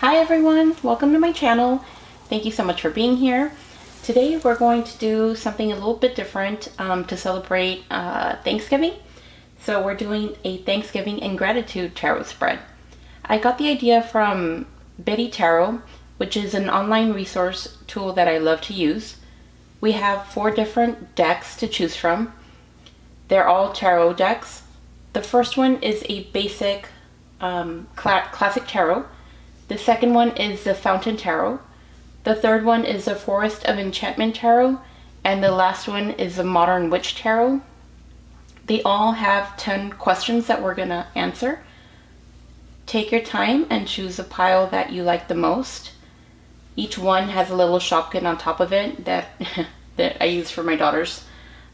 Hi everyone, welcome to my channel. Thank you so much for being here. Today we're going to do something a little bit different to celebrate Thanksgiving. So we're doing a Thanksgiving and Gratitude Tarot spread. I got the idea from Betty Tarot, which is an online resource tool that I love to use. We have 4 different decks to choose from. They're all tarot decks. The first one is a basic classic tarot. The second one is the Fountain Tarot. The third one is the Forest of Enchantment Tarot. And the last one is the Modern Witch Tarot. They all have 10 questions that we're going to answer. Take your time and choose a pile that you like the most. Each one has a little shopkin on top of it that, that I use for my daughters.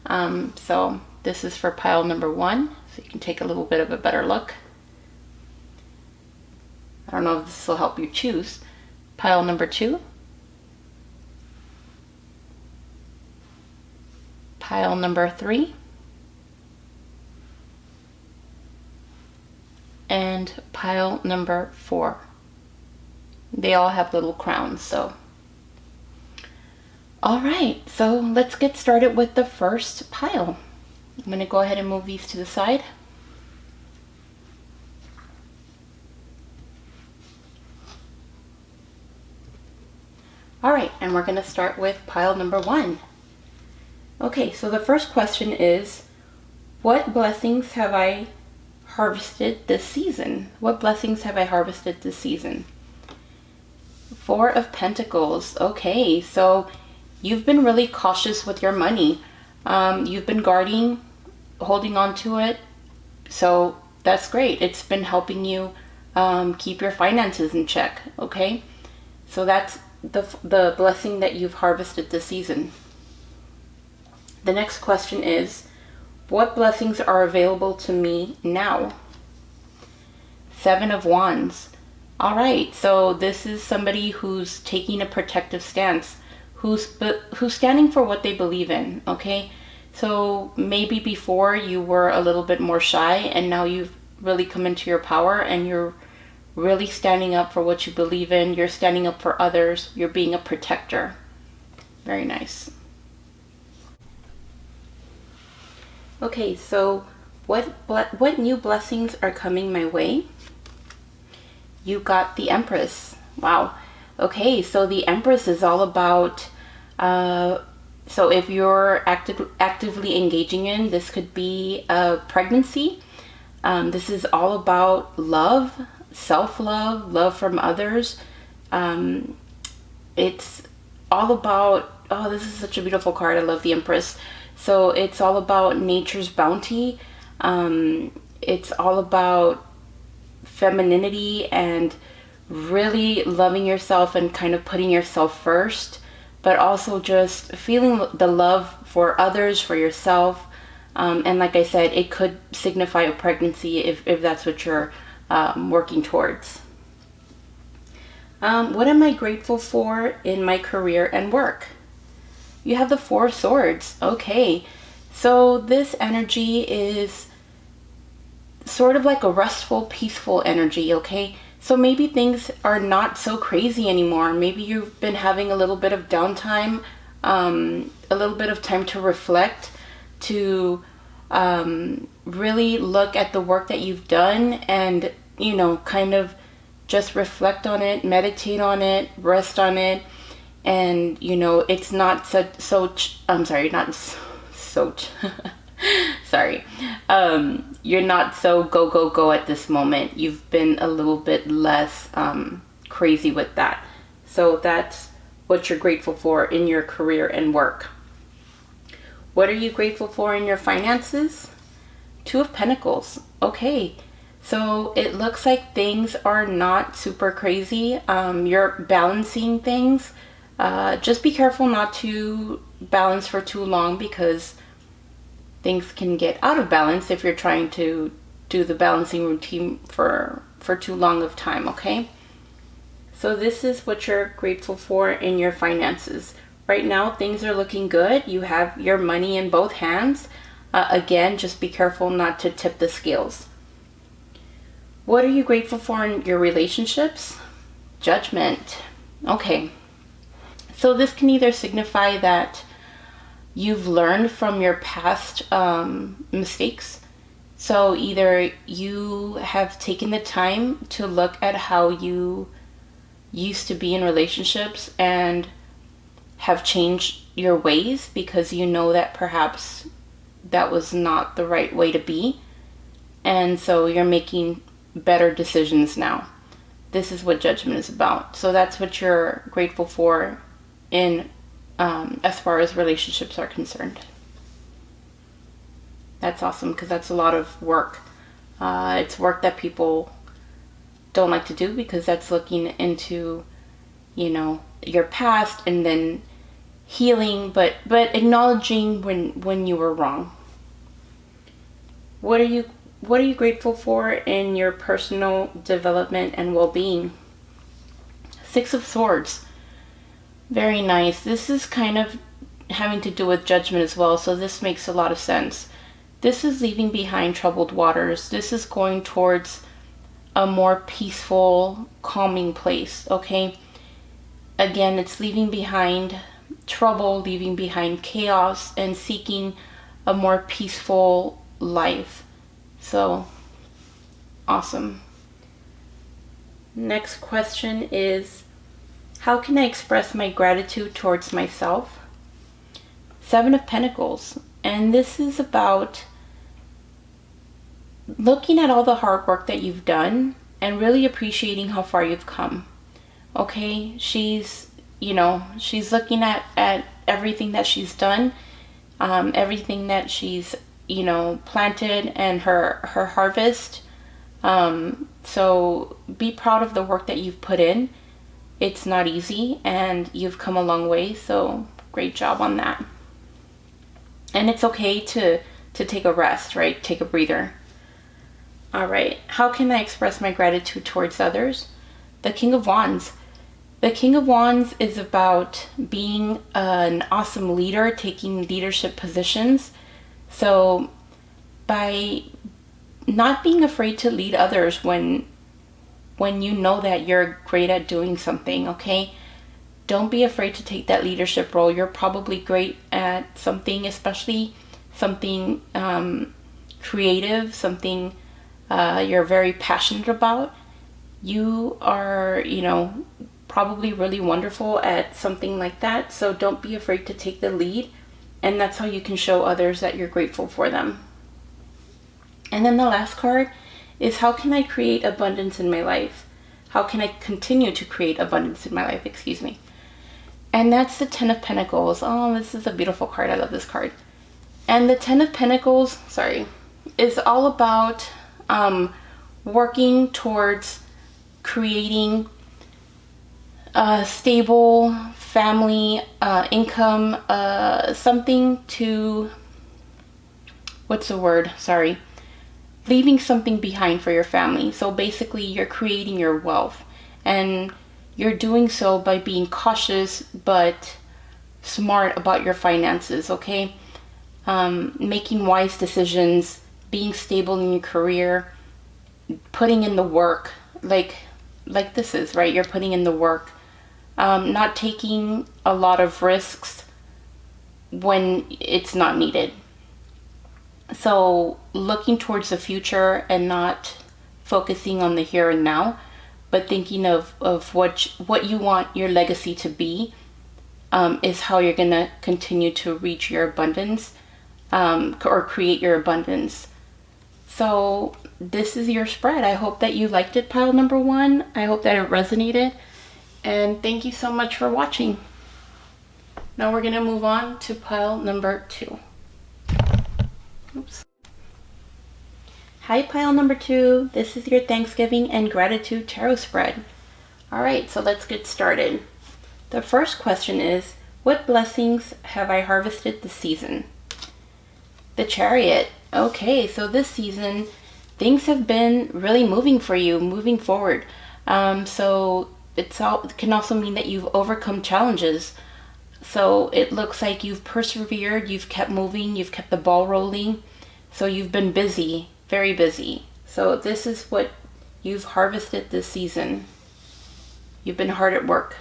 So this is for pile number 1, so you can take a little bit of a better look. I don't know if this will help you choose. Pile number 2. Pile number 3. And pile number 4. They all have little crowns, so. Alright, so let's get started with the first pile. I'm going to go ahead and move these to the side. Alright, and we're going to start with pile number 1. Okay, so the first question is, what blessings have I harvested this season? What blessings have I harvested this season? 4 of Pentacles. Okay, so you've been really cautious with your money. You've been guarding, holding on to it. So that's great. It's been helping you keep your finances in check. Okay, so that's the blessing that you've harvested this season. The next question is, what blessings are available to me now? 7 of Wands. All right, so this is somebody who's taking a protective stance, who's standing for what they believe in. Okay, so maybe before you were a little bit more shy, and now you've really come into your power and you're really standing up for what you believe in. You're standing up for others. You're being a protector. Very nice. Okay, so what new blessings are coming my way? You got the Empress. Wow. Okay, so the Empress is all about, so if you're actively engaging in, this could be a pregnancy. This is all about love, self-love, love from others. It's all about, oh, this is such a beautiful card. I love the Empress. So it's all about nature's bounty. It's all about femininity and really loving yourself and kind of putting yourself first, but also just feeling the love for others, for yourself. And like I said, it could signify a pregnancy if that's what you're working towards. What am I grateful for in my career and work? You have the 4 of Swords. Okay, so this energy is sort of like a restful, peaceful energy. Okay, so maybe things are not so crazy anymore. Maybe you've been having a little bit of downtime, a little bit of time to reflect, to really look at the work that you've done and, you know, kind of just reflect on it, meditate on it, rest on it. And, you know, it's not you're not so go at this moment. You've been a little bit less crazy with that. So that's what you're grateful for in your career and work. What are you grateful for in your finances? 2 of Pentacles. Okay, so it looks like things are not super crazy. You're balancing things. Just be careful not to balance for too long, because things can get out of balance if you're trying to do the balancing routine for too long of time. Okay, so this is what you're grateful for in your finances. Right now things are looking good. You have your money in both hands. Again, just be careful not to tip the scales. What are you grateful for in your relationships? Judgment. Okay. So this can either signify that you've learned from your past mistakes. So either you have taken the time to look at how you used to be in relationships and have changed your ways because you know that perhaps that was not the right way to be. And so you're making better decisions now. This is what judgment is about. So that's what you're grateful for in as far as relationships are concerned. That's awesome because that's a lot of work. It's work that people don't like to do because that's looking into, your past and then healing, but acknowledging when you were wrong. What are you grateful for in your personal development and well-being? Six of Swords. Very nice. This is kind of having to do with judgment as well, so this makes a lot of sense. This is leaving behind troubled waters. This is going towards a more peaceful, calming place, okay? Again, it's leaving behind trouble, leaving behind chaos, and seeking a more peaceful life. So, awesome. Next question is, how can I express my gratitude towards myself? Seven of Pentacles. And this is about looking at all the hard work that you've done and really appreciating how far you've come. Okay? She's looking at everything that she's done, everything that she's, planted and her harvest. So be proud of the work that you've put in. It's not easy and you've come a long way, so great job on that. And it's okay to take a rest, right? Take a breather. All right. How can I express my gratitude towards others? The King of Wands. The King of Wands is about being an awesome leader, taking leadership positions. So by not being afraid to lead others when you know that you're great at doing something, okay? Don't be afraid to take that leadership role. You're probably great at something, especially something creative, something you're very passionate about. You are, probably really wonderful at something like that. So don't be afraid to take the lead. And that's how you can show others that you're grateful for them. And then the last card is, how can I create abundance in my life? How can I continue to create abundance in my life? Excuse me. And that's the Ten of Pentacles. Oh, this is a beautiful card. I love this card. And the Ten of Pentacles, is all about working towards creating a stable family, income, something to, leaving something behind for your family. So basically you're creating your wealth, and you're doing so by being cautious but smart about your finances, okay? Making wise decisions, being stable in your career, putting in the work, like this is, right? You're putting in the work, not taking a lot of risks when it's not needed. So looking towards the future and not focusing on the here and now, but thinking of what you want your legacy to be, is how you're going to continue to reach your abundance, or create your abundance. So this is your spread. I hope that you liked it, pile number one. I hope that it resonated. And thank you so much for watching. Now we're going to move on to pile number two. Oops. Hi, pile number two. This is your Thanksgiving and Gratitude Tarot spread. All right, so let's get started. The first question is, what blessings have I harvested this season? The Chariot. Okay, so this season, things have been really moving for you, moving forward. So it can also mean that you've overcome challenges. So it looks like you've persevered, you've kept moving, you've kept the ball rolling. So you've been busy, very busy. So this is what you've harvested this season. You've been hard at work.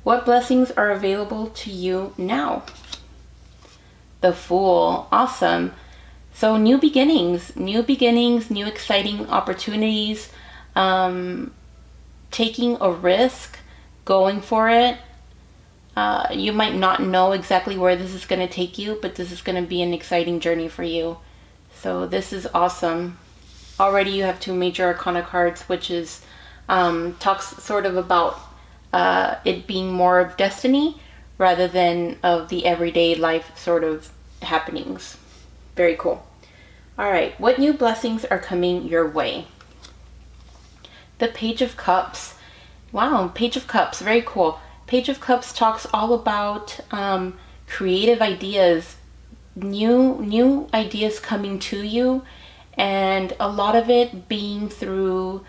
What blessings are available to you now? The Fool. Awesome. So new beginnings, new exciting opportunities, taking a risk, going for it. You might not know exactly where this is going to take you, but this is going to be an exciting journey for you. So this is awesome. Already you have 2 major arcana cards, which is talks sort of about it being more of destiny rather than of the everyday life sort of happenings. Very cool. All right, what new blessings are coming your way? The Page of Cups. Wow, Page of Cups, very cool. Page of Cups talks all about creative ideas, new ideas coming to you, and a lot of it being through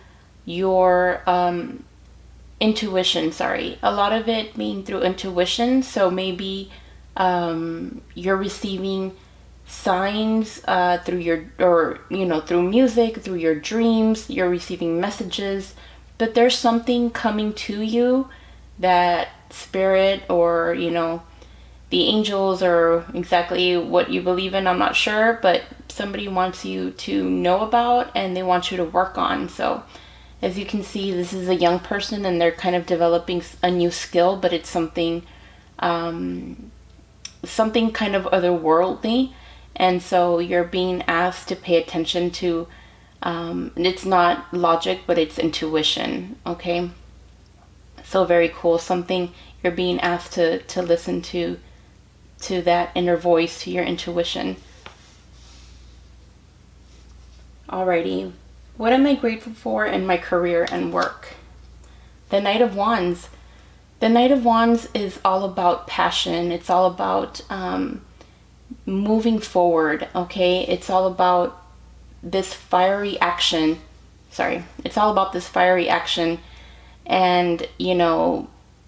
your intuition. A lot of it being through intuition. So maybe you're receiving signs through through music, through your dreams. You're receiving messages, but there's something coming to you that spirit or the angels, or exactly what you believe in, I'm not sure, but somebody wants you to know about and they want you to work on. So as you can see, this is a young person and they're kind of developing a new skill, but it's something kind of otherworldly. And so you're being asked to pay attention to, it's not logic, but it's intuition. Okay. So very cool. Something you're being asked to listen to that inner voice, to your intuition. Alrighty. What am I grateful for in my career and work? The Knight of Wands. The Knight of Wands is all about passion. It's all about moving forward, okay? It's all about this fiery action. It's all about this fiery action and,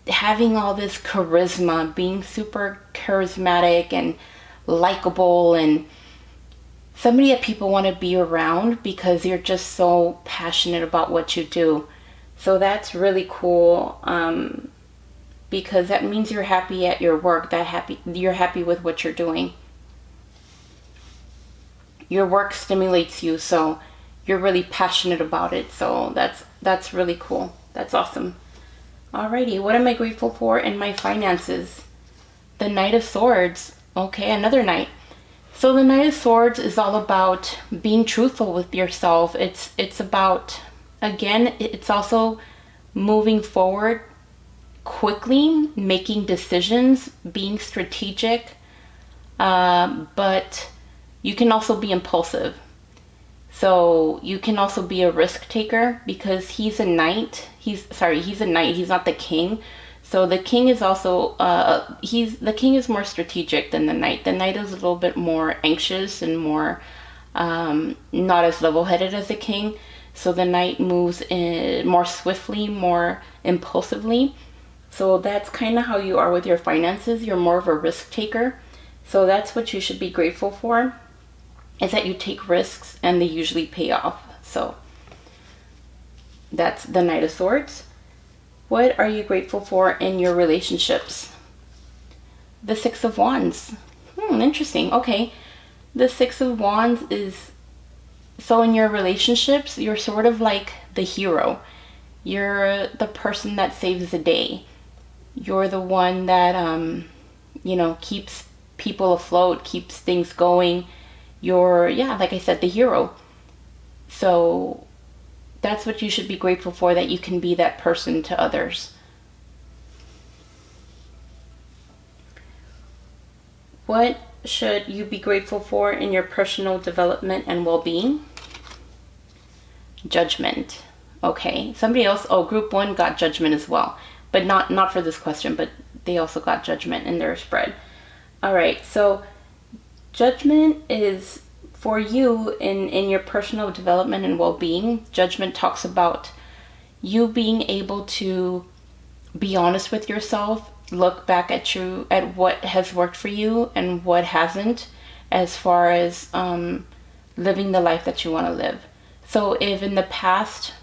having all this charisma, being super charismatic and likable, and somebody that people want to be around because you're just so passionate about what you do. So that's really cool, because that means you're happy at your work, you're happy with what you're doing. Your work stimulates you, so you're really passionate about it. So that's really cool. That's awesome. Alrighty, what am I grateful for in my finances? The Knight of Swords. Okay, another knight. So the Knight of Swords is all about being truthful with yourself. It's about, again, it's also moving forward quickly, making decisions, being strategic, but you can also be impulsive. So you can also be a risk taker because he's a knight. He's a knight. He's not the king. So the king is also, the king is more strategic than the knight. The knight is a little bit more anxious and more, not as level-headed as the king. So the knight moves more swiftly, more impulsively. So that's kind of how you are with your finances. You're more of a risk taker. So that's what you should be grateful for, is that you take risks and they usually pay off. So that's the Knight of Swords. What are you grateful for in your relationships? The Six of Wands. Interesting. Okay. The Six of Wands is, so in your relationships, you're sort of like the hero. You're the person that saves the day. You're the one that, keeps people afloat, keeps things going. You're, like I said, the hero. So that's what you should be grateful for, that you can be that person to others. What should you be grateful for in your personal development and well-being? Judgment. Okay. Somebody else, group 1 got judgment as well. But not for this question, but they also got judgment in their spread. All right. So judgment is for you in your personal development and well-being. Judgment talks about you being able to be honest with yourself, look back at what has worked for you and what hasn't, as far as living the life that you want to live. So if in the past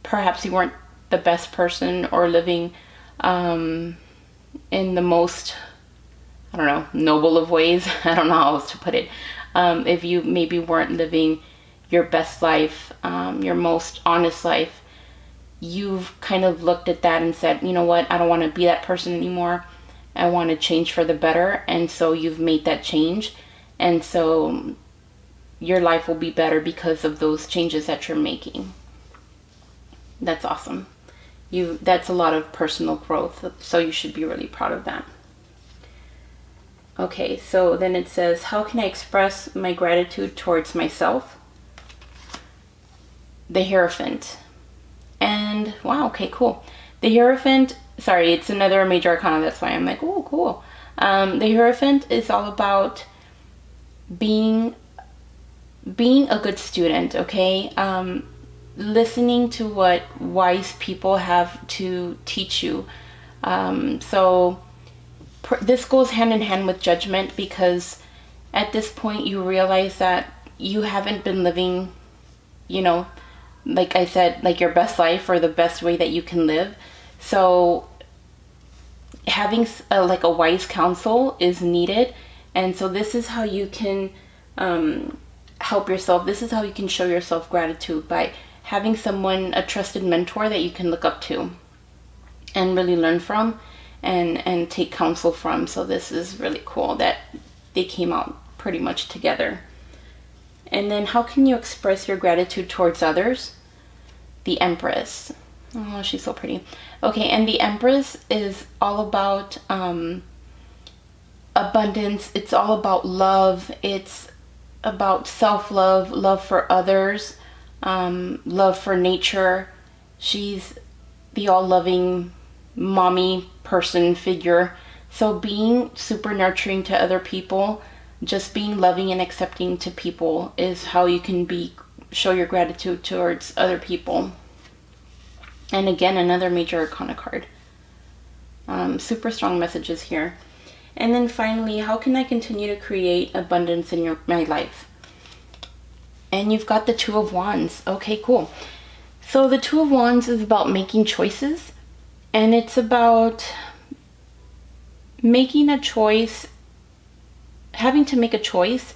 perhaps you weren't the best person or living in the most, I don't know, noble of ways. I don't know how else to put it. If you maybe weren't living your best life, your most honest life, you've kind of looked at that and said, you know what, I don't want to be that person anymore. I want to change for the better. And so you've made that change. And so your life will be better because of those changes that you're making. That's awesome. That's a lot of personal growth. So you should be really proud of that. Okay, so then it says, how can I express my gratitude towards myself? The Hierophant. And wow, okay, cool. The Hierophant, sorry, it's another major arcana, that's why I'm like, oh, cool. The Hierophant is all about being a good student, okay? Listening to what wise people have to teach you. So this goes hand in hand with judgment, because at this point you realize that you haven't been living, you know, like I said, like your best life or the best way that you can live. So having like a wise counsel is needed. And so this is how you can help yourself. This is how you can show yourself gratitude, by having someone, a trusted mentor that you can look up to and really learn from and take counsel from. So this is really cool that they came out pretty much together. And then how can you express your gratitude towards others? The Empress. Oh, she's so pretty. Okay, and the Empress is all about abundance. It's all about love. It's about self-love, love for others, love for nature. She's the all-loving mommy person figure. So being super nurturing to other people, just being loving and accepting to people, is how you can show your gratitude towards other people. And again, another major arcana card. Super strong messages here. And then finally, how can I continue to create abundance in my life? And you've got the Two of Wands. Okay, cool. So the Two of Wands is about making choices, and it's about making a choice, having to make a choice,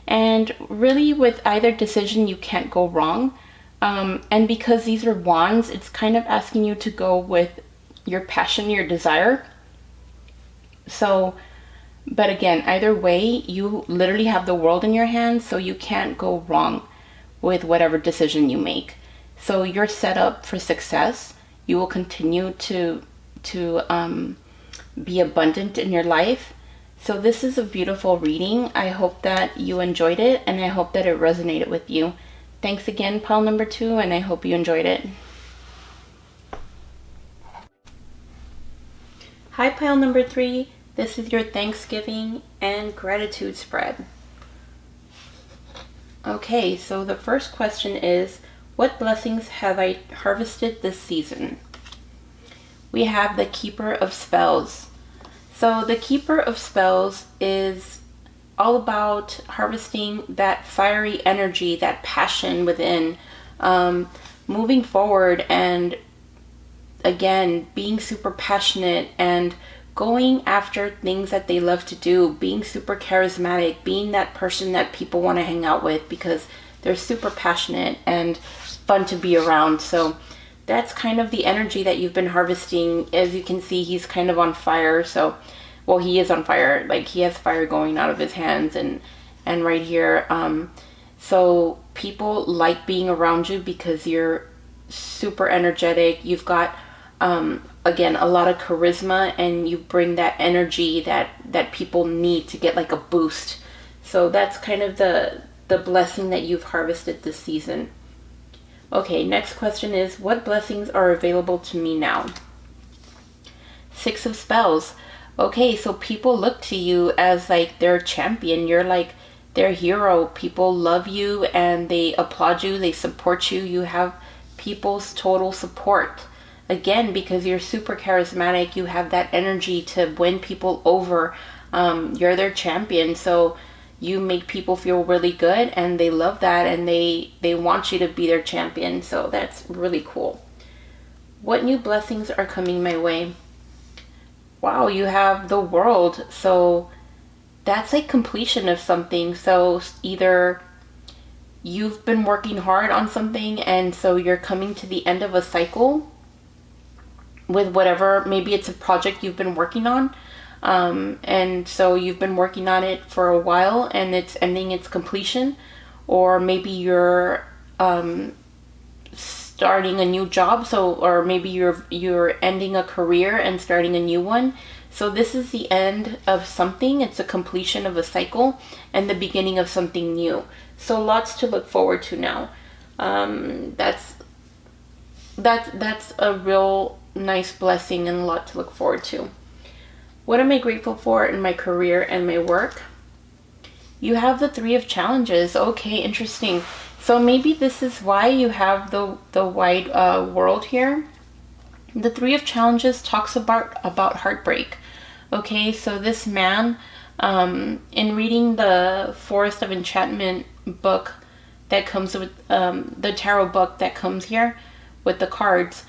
and really with either decision you can't go wrong. And because these are wands, it's kind of asking you to go with your passion, your desire. So, but again, either way, you literally have the world in your hands, so you can't go wrong with whatever decision you make. So you're set up for success. You will continue to be abundant in your life. So this is a beautiful reading. I hope that you enjoyed it, and I hope that it resonated with you. Thanks again, pile number 2, and I hope you enjoyed it. Hi, pile number 3. This is your Thanksgiving and gratitude spread. Okay, so the first question is, what blessings have I harvested this season? We have the Keeper of Spells. So the Keeper of Spells is all about harvesting that fiery energy, that passion within, moving forward, and again, being super passionate and going after things that they love to do, being super charismatic, being that person that people want to hang out with because they're super passionate and fun to be around. So that's kind of the energy that you've been harvesting. As you can see, he's kind of on fire. So, well, he is on fire. Like, he has fire going out of his hands and right here. So people like being around you because you're super energetic. You've got, again, a lot of charisma, and you bring that energy that people need to get like a boost. So that's kind of the blessing that you've harvested this season. Okay, next question is, what blessings are available to me now? Six of Spells. Okay, so people look to you as like their champion. You're like their hero. People love you and they applaud you. They support you. You have people's total support. Again, because you're super charismatic, you have that energy to win people over. You're their champion. So you make people feel really good, and they love that, and they want you to be their champion. So that's really cool. What new blessings are coming my way? Wow, you have the World. So that's like completion of something. So either you've been working hard on something and so you're coming to the end of a cycle with whatever, maybe it's a project you've been working on. And so you've been working on it for a while and it's ending its completion. Or maybe you're starting a new job, so, or maybe you're ending a career and starting a new one. So this is the end of something. It's a completion of a cycle and the beginning of something new. So lots to look forward to now. That's a real nice blessing and a lot to look forward to. What am I grateful for in my career and my work? You have the Three of Challenges. Okay, interesting. So maybe this is why you have the wide world here. The Three of Challenges talks about heartbreak. Okay, so this man, in reading the Forest of Enchantment book that comes with the tarot book that comes here with the cards,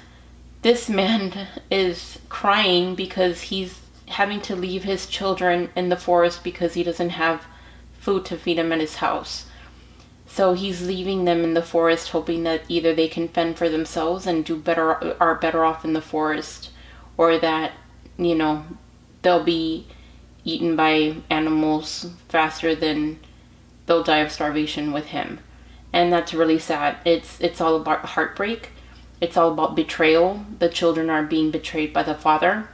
this man is crying because he's having to leave his children in the forest because he doesn't have food to feed them at his house. So he's leaving them in the forest, hoping that either they can fend for themselves and are better off in the forest, or that, you know, they'll be eaten by animals faster than they'll die of starvation with him. And that's really sad. It's all about heartbreak. It's all about betrayal. The children are being betrayed by the father.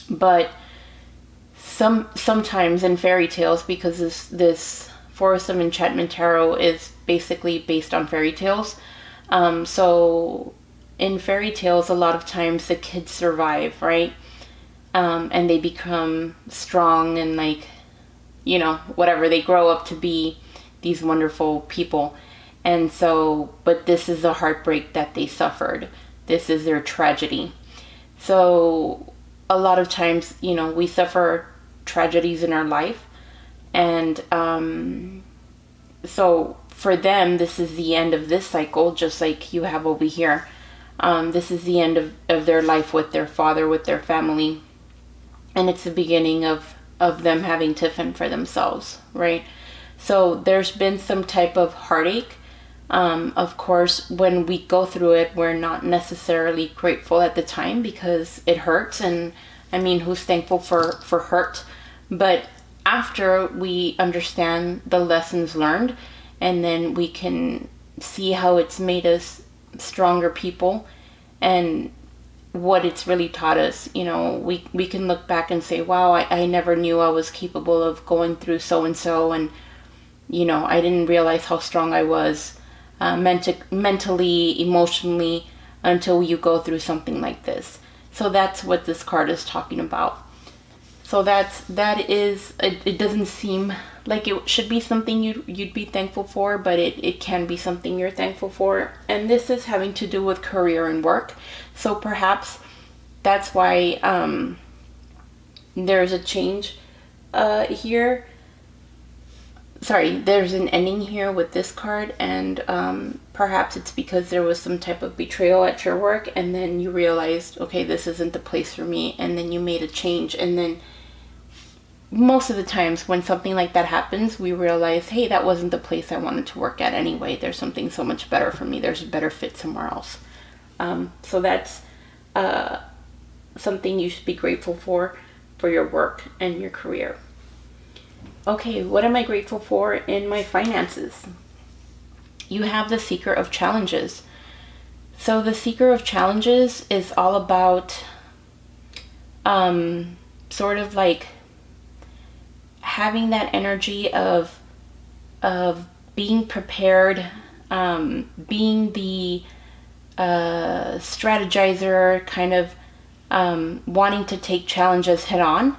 But sometimes in fairy tales, because this Forest of Enchantment Tarot is basically based on fairy tales. So in fairy tales, a lot of times the kids survive, right? And they become strong and, like, you know, whatever, they grow up to be these wonderful people. And so, but this is the heartbreak that they suffered. This is their tragedy. So a lot of times, you know, we suffer tragedies in our life. And so for them, this is the end of this cycle, just like you have over here. This is the end of their life with their father, with their family. And it's the beginning of them having to fend for themselves, right? So there's been some type of heartache. Of course, when we go through it, we're not necessarily grateful at the time because it hurts. And I mean, who's thankful for hurt? But after we understand the lessons learned, and then we can see how it's made us stronger people and what it's really taught us, you know, we can look back and say, wow, I never knew I was capable of going through so-and-so, and, you know, I didn't realize how strong I was mentally, emotionally, until you go through something like this. So that's what this card is talking about. So that is, it doesn't seem like it should be something you'd be thankful for, but it can be something you're thankful for. And this is having to do with career and work. So perhaps that's why there's a change here. Sorry, there's an ending here with this card, and perhaps it's because there was some type of betrayal at your work, and then you realized, okay, this isn't the place for me, and then you made a change. And then most of the times when something like that happens, we realize, hey, that wasn't the place I wanted to work at anyway. There's something so much better for me. There's a better fit somewhere else. So that's something you should be grateful for your work and your career. Okay, what am I grateful for in my finances? You have the Seeker of Challenges. So the Seeker of Challenges is all about sort of like having that energy of being prepared, being the strategizer, kind of wanting to take challenges head on.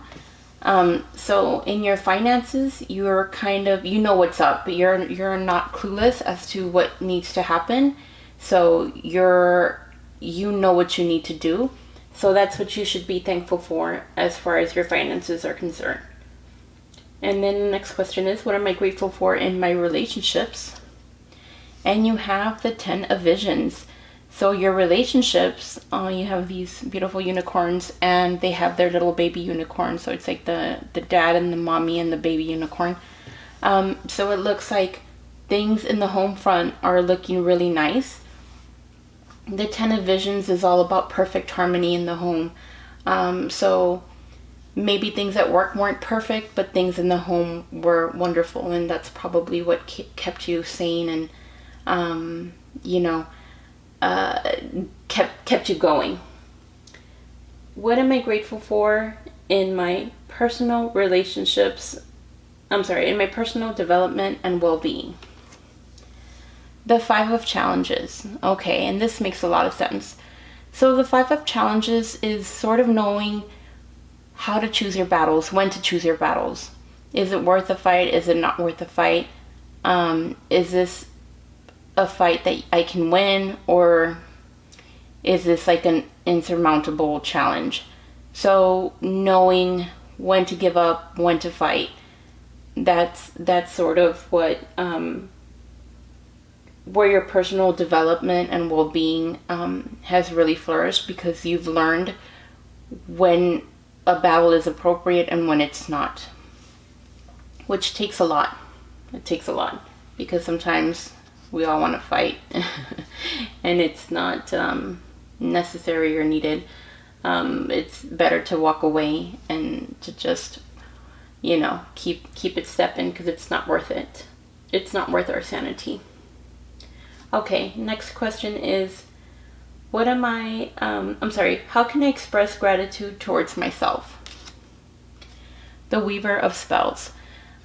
So in your finances, you're kind of, you know what's up, but you're not clueless as to what needs to happen. So you know what you need to do. So that's what you should be thankful for as far as your finances are concerned. And then the next question is, what am I grateful for in my relationships? And you have the 10 of Visions. So your relationships, you have these beautiful unicorns, and they have their little baby unicorn. So it's like the dad and the mommy and the baby unicorn. So it looks like things in the home front are looking really nice. The 10 of Visions is all about perfect harmony in the home. So maybe things at work weren't perfect, but things in the home were wonderful, and that's probably what kept you sane and kept you going. What am I grateful for in my personal relationships? In my personal development and well-being. The 5 of Challenges. Okay, and this makes a lot of sense. So the 5 of Challenges is sort of knowing how to choose your battles, when to choose your battles. Is it worth a fight? Is it not worth a fight? Is this a fight that I can win, or is this like an insurmountable challenge? So knowing when to give up, when to fight, that's sort of what where your personal development and well-being has really flourished, because you've learned when a battle is appropriate and when it's not, which takes a lot. It takes a lot, because sometimes we all want to fight and it's not necessary or needed. It's better to walk away and to just keep it stepping, because it's not worth it. It's not worth our sanity. Okay, next question is, how can I express gratitude towards myself? The Weaver of Spells.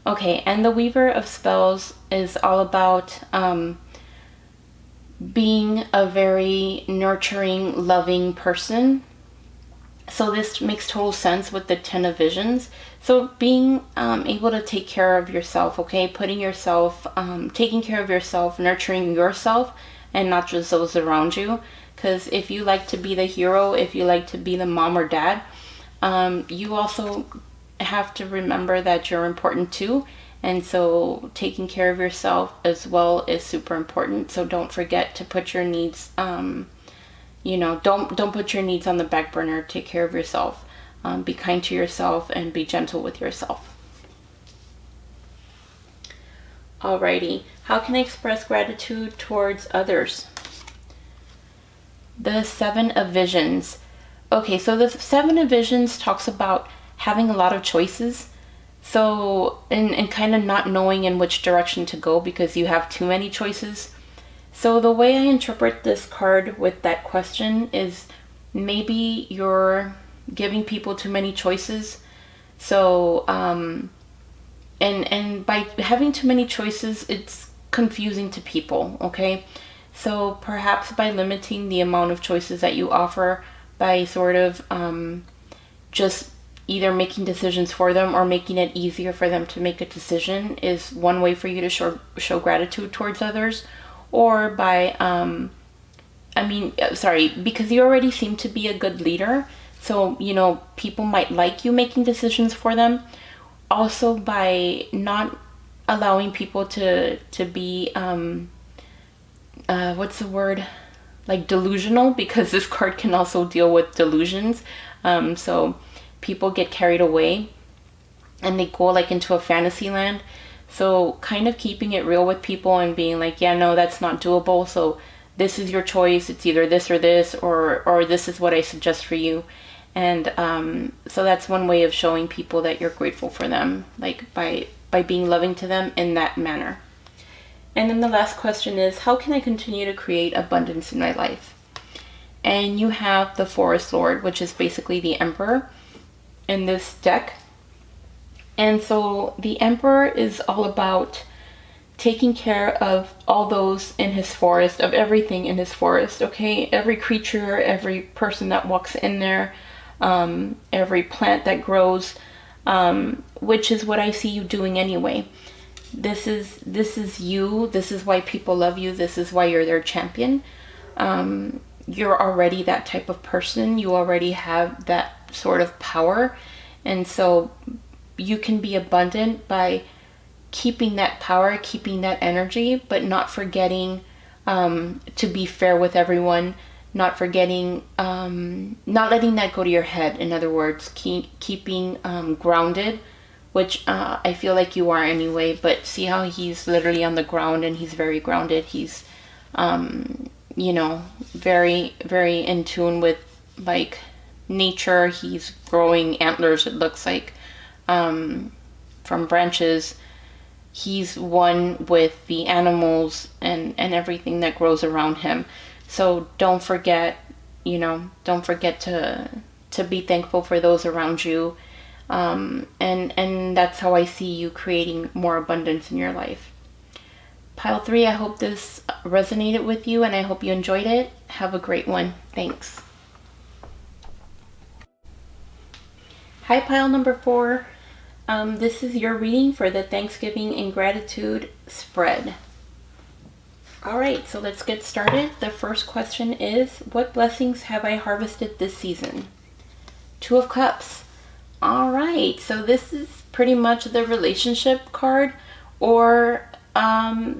Okay, and the Weaver of Spells is all about being a very nurturing, loving person. So this makes total sense with the 10 of Visions. So being able to take care of yourself, okay? Taking care of yourself, nurturing yourself, and not just those around you. Because if you like to be the hero, if you like to be the mom or dad, you also have to remember that you're important too. And so taking care of yourself as well is super important. So don't forget to put your needs, don't put your needs on the back burner. Take care of yourself. Be kind to yourself and be gentle with yourself. Alrighty, how can I express gratitude towards others? The 7 of Visions. Okay, so the 7 of Visions talks about having a lot of choices. So, and kind of not knowing in which direction to go because you have too many choices. So the way I interpret this card with that question is maybe you're giving people too many choices. So, and by having too many choices, it's confusing to people, okay? So perhaps by limiting the amount of choices that you offer, by sort of just either making decisions for them or making it easier for them to make a decision is one way for you to show gratitude towards others. Or by, because you already seem to be a good leader. So, people might like you making decisions for them. Also by not allowing people to be, what's the word? Like delusional, because this card can also deal with delusions. So people get carried away and they go like into a fantasy land. So kind of keeping it real with people and being like, yeah, no, that's not doable. So this is your choice. It's either this or this, or this is what I suggest for you. And so that's one way of showing people that you're grateful for them, like by being loving to them in that manner. And then the last question is, how can I continue to create abundance in my life? And you have the Forest Lord, which is basically the Emperor in this deck. And so the Emperor is all about taking care of all those in his forest, of everything in his forest, okay? Every creature, every person that walks in there, every plant that grows, which is what I see you doing anyway. This is you. This is why people love you. This is why you're their champion. You're already that type of person. You already have that sort of power. And so you can be abundant by keeping that power, keeping that energy, but not forgetting to be fair with everyone, not forgetting, not letting that go to your head. In other words, keeping grounded, which I feel like you are anyway, but see how he's literally on the ground and he's very grounded. He's, very, very in tune with like nature. He's growing antlers, it looks like, from branches. He's one with the animals and everything that grows around him. So don't forget to be thankful for those around you. And that's how I see you creating more abundance in your life. Pile 3, I hope this resonated with you and I hope you enjoyed it. Have a great one. Thanks. Hi, pile number 4. This is your reading for the Thanksgiving and Gratitude spread. Alright, so let's get started. The first question is, what blessings have I harvested this season? 2 of Cups. Alright, so this is pretty much the relationship card, or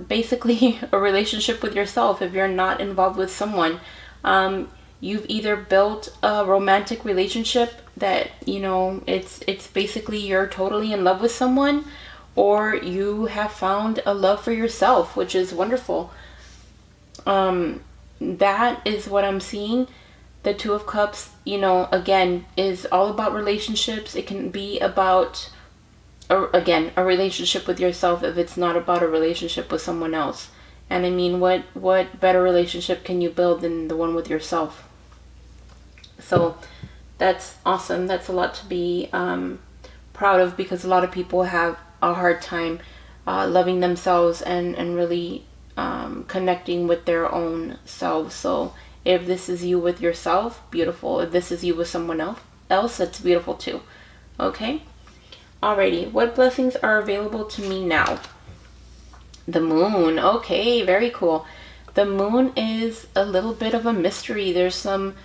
basically a relationship with yourself if you're not involved with someone. You've either built a romantic relationship that, it's basically you're totally in love with someone, or you have found a love for yourself, which is wonderful. That is what I'm seeing. The 2 of Cups, again, is all about relationships. It can be about, again, a relationship with yourself if it's not about a relationship with someone else. And I mean, what better relationship can you build than the one with yourself? So that's awesome. That's a lot to be proud of, because a lot of people have a hard time loving themselves and really connecting with their own selves. So if this is you with yourself, beautiful. If this is you with someone else, that's beautiful too. Okay? Alrighty. What blessings are available to me now? The Moon. Okay, very cool. The Moon is a little bit of a mystery. There's some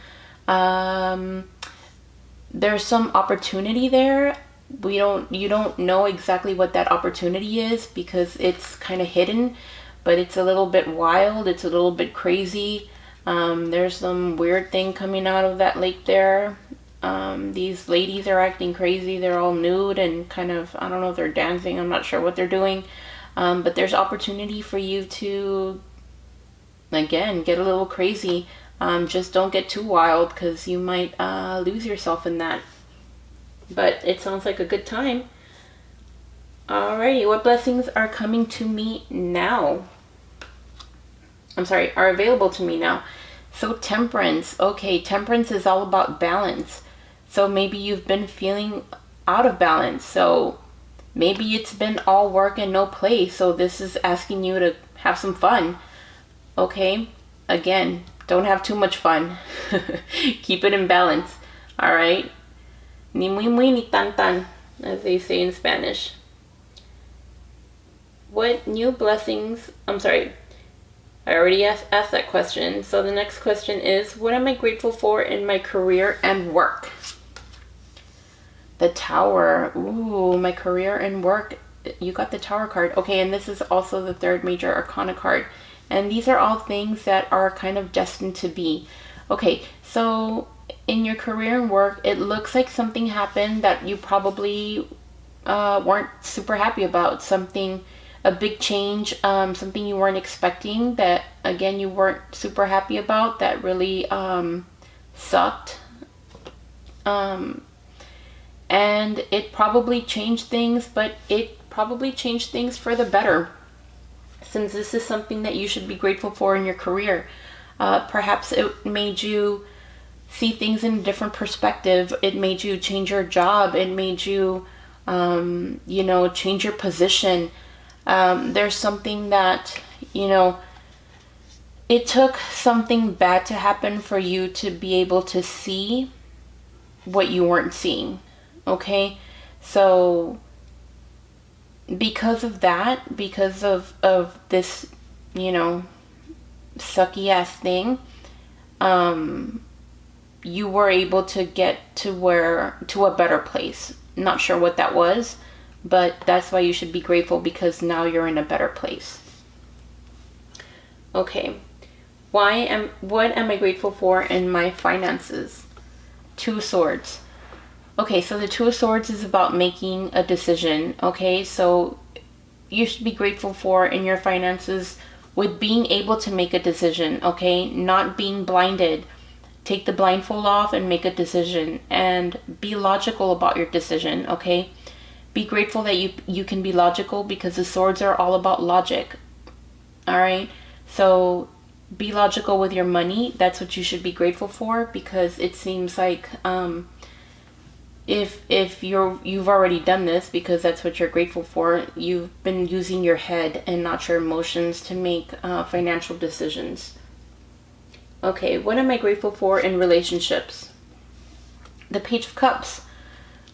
opportunity there. You don't know exactly what that opportunity is because it's kind of hidden, but it's a little bit wild. It's a little bit crazy. There's some weird thing coming out of that lake there. These ladies are acting crazy. They're all nude and kind of, I don't know if they're dancing. I'm not sure what they're doing. But there's opportunity for you to, again, get a little crazy. Just don't get too wild because you might lose yourself in that. But it sounds like a good time. Alrighty, what blessings are coming to me now? Are available to me now. So Temperance. Okay, Temperance is all about balance. So maybe you've been feeling out of balance. So maybe it's been all work and no play. So this is asking you to have some fun. Okay, again, don't have too much fun. Keep it in balance. Alright? Ni muy muy ni tan tan, as they say in Spanish. What new blessings... I already asked that question. So the next question is, what am I grateful for in my career and work? The Tower. Ooh, my career and work. You got the Tower card. Okay, and this is also the 3rd major arcana card. And these are all things that are kind of destined to be. Okay, so in your career and work, it looks like something happened that you probably weren't super happy about. A big change, something you weren't expecting that, again, you weren't super happy about, that really sucked. And it probably changed things, but it probably changed things for the better, since this is something that you should be grateful for in your career. Perhaps it made you see things in a different perspective. It made you change your job. It made you, change your position. There's something that, it took something bad to happen for you to be able to see what you weren't seeing. Okay? So because of that, because of this, sucky ass thing, you were able to get to a better place. Not sure what that was, but that's why you should be grateful, because now you're in a better place. Okay. What am I grateful for in my finances? Two of Swords. Okay, so the Two of Swords is about making a decision. Okay, so you should be grateful for in your finances with being able to make a decision. Okay, not being blinded. Take the blindfold off and make a decision, and be logical about your decision. Okay, be grateful that you can be logical, because the swords are all about logic. All right, so be logical with your money. That's what you should be grateful for, because it seems like if you've already done this, because that's what you're grateful for, you've been using your head and not your emotions to make financial decisions. Okay, what am I grateful for in relationships? The Page of Cups.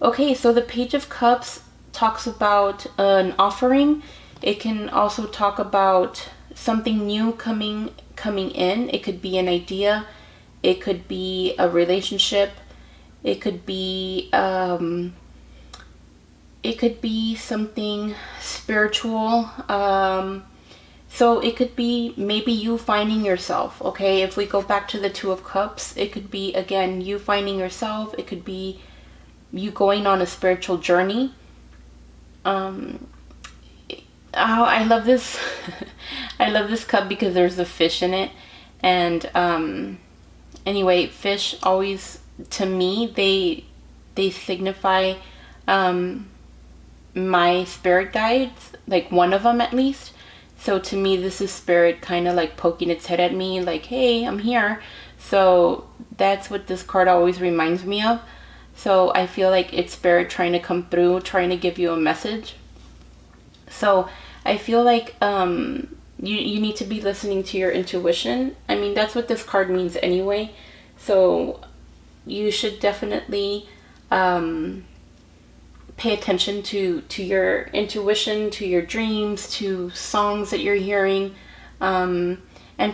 Okay, so the Page of Cups talks about an offering. It can also talk about something new coming in. It could be an idea. It could be a relationship. It could be something spiritual. So it could be maybe you finding yourself. Okay, if we go back to the Two of Cups, it could be, again, you finding yourself. It could be you going on a spiritual journey. I love this. I love this cup because there's a fish in it. And anyway, fish always, to me, they signify my spirit guides, like one of them at least. So to me, this is spirit kind of like poking its head at me, like, hey, I'm here. So that's what this card always reminds me of. So I feel like it's spirit trying to come through, trying to give you a message. So I feel like you need to be listening to your intuition. I mean, that's what this card means anyway. So you should definitely pay attention to your intuition, to your dreams, to songs that you're hearing. And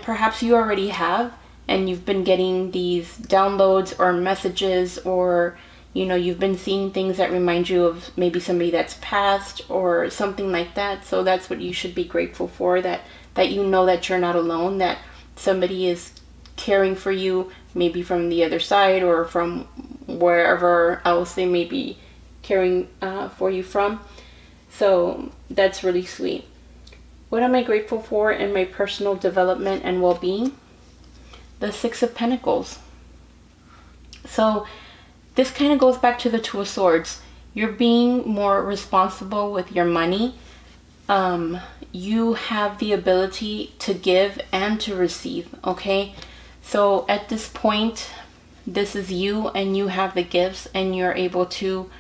perhaps you already have, and you've been getting these downloads or messages, or you've been seeing things that remind you of maybe somebody that's passed or something like that. So that's what you should be grateful for, that you know that you're not alone, that somebody is caring for you, maybe from the other side or from wherever else they may be caring for you from. So that's really sweet. What am I grateful for in my personal development and well-being? The Six of Pentacles. So this kind of goes back to the Two of Swords. You're being more responsible with your money. You have the ability to give and to receive, okay? So at this point, this is you, and you have the gifts, and you're able to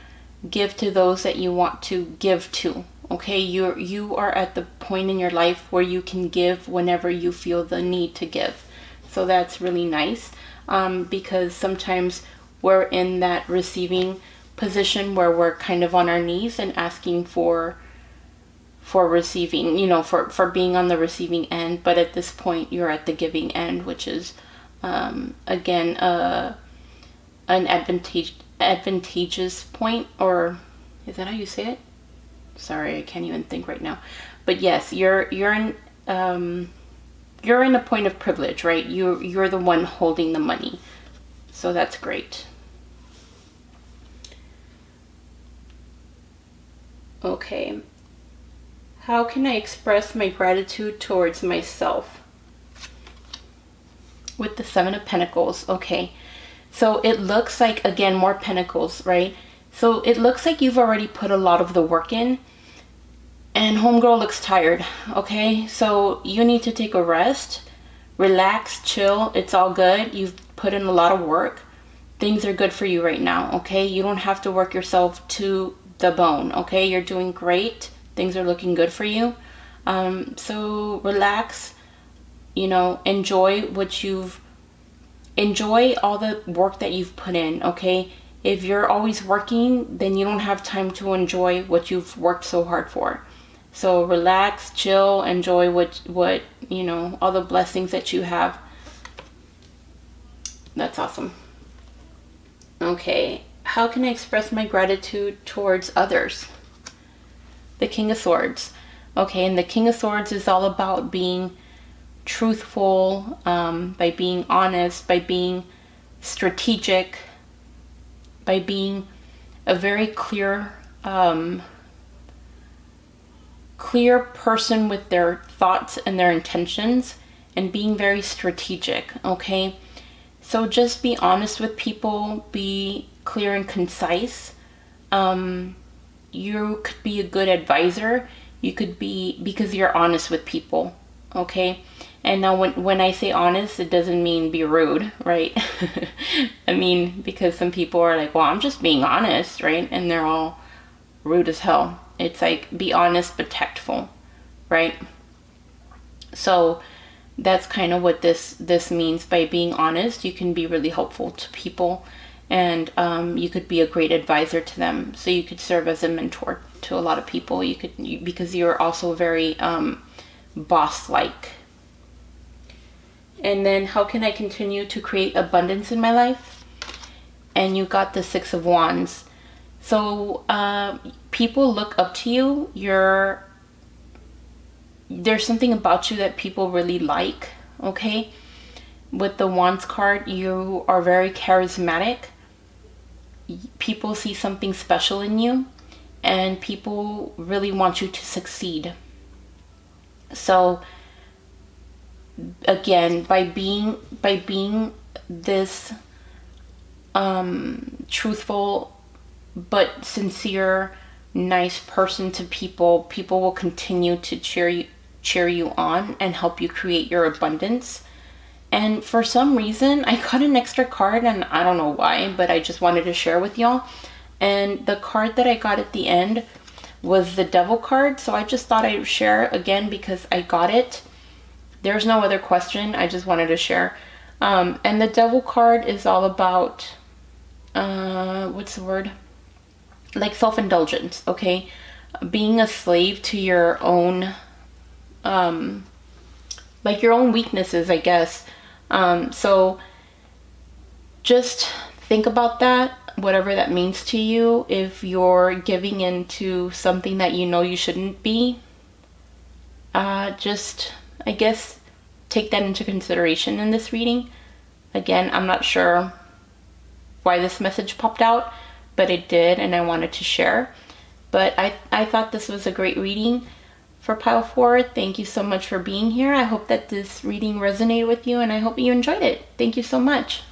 give to those that you want to give to, okay? You are at the point in your life where you can give whenever you feel the need to give. So that's really nice, because sometimes we're in that receiving position where we're kind of on our knees and asking for receiving, for being on the receiving end. But at this point, you're at the giving end, which is again an advantageous point, or is that how you say it? Sorry, I can't even think right now. But yes, you're in a point of privilege, right? You're the one holding the money. So that's great. Okay. How can I express my gratitude towards myself? With the Seven of Pentacles. Okay. So it looks like, again, more pentacles, right? So it looks like you've already put a lot of the work in, and homegirl looks tired, okay? So you need to take a rest, relax, chill. It's all good. You've put in a lot of work. Things are good for you right now, okay? You don't have to work yourself to the bone, okay? You're doing great. Things are looking good for you. So relax, enjoy enjoy all the work that you've put in, okay? If you're always working, then you don't have time to enjoy what you've worked so hard for. So relax, chill, enjoy what all the blessings that you have. That's awesome. Okay, how can I express my gratitude towards others? The King of Swords. Okay, and the King of Swords is all about being truthful, by being honest, by being strategic, by being a very clear person with their thoughts and their intentions, and being very strategic, okay? So just be honest with people, be clear and concise. You could be a good advisor. You could be, because you're honest with people, okay? And now when I say honest, it doesn't mean be rude, right? I mean, because some people are like, well, I'm just being honest, right? And they're all rude as hell. It's like, be honest but tactful, right? So that's kind of what this means. By being honest, you can be really helpful to people, and you could be a great advisor to them. So you could serve as a mentor to a lot of people. Because you're also very boss-like. And then, how can I continue to create abundance in my life? And you got the Six of Wands. So people look up to you. There's something about you that people really like, okay? With the Wands card, you are very charismatic. People see something special in you, and people really want you to succeed. So again, by being this truthful but sincere, nice person to people, people will continue to cheer you on and help you create your abundance. And for some reason, I got an extra card, and I don't know why, but I just wanted to share with y'all. And the card that I got at the end was the Devil card, so I just thought I'd share again because I got it. There's no other question, I just wanted to share. And the Devil card is all about, what's the word? Like self-indulgence, okay? Being a slave to your own, like your own weaknesses, I guess. So just think about that, whatever that means to you. If you're giving into something that you know you shouldn't be, just, I guess, take that into consideration in this reading. Again, I'm not sure why this message popped out, but it did, and I wanted to share. But I thought this was a great reading for Pile 4. Thank you so much for being here. I hope that this reading resonated with you, and I hope you enjoyed it. Thank you so much.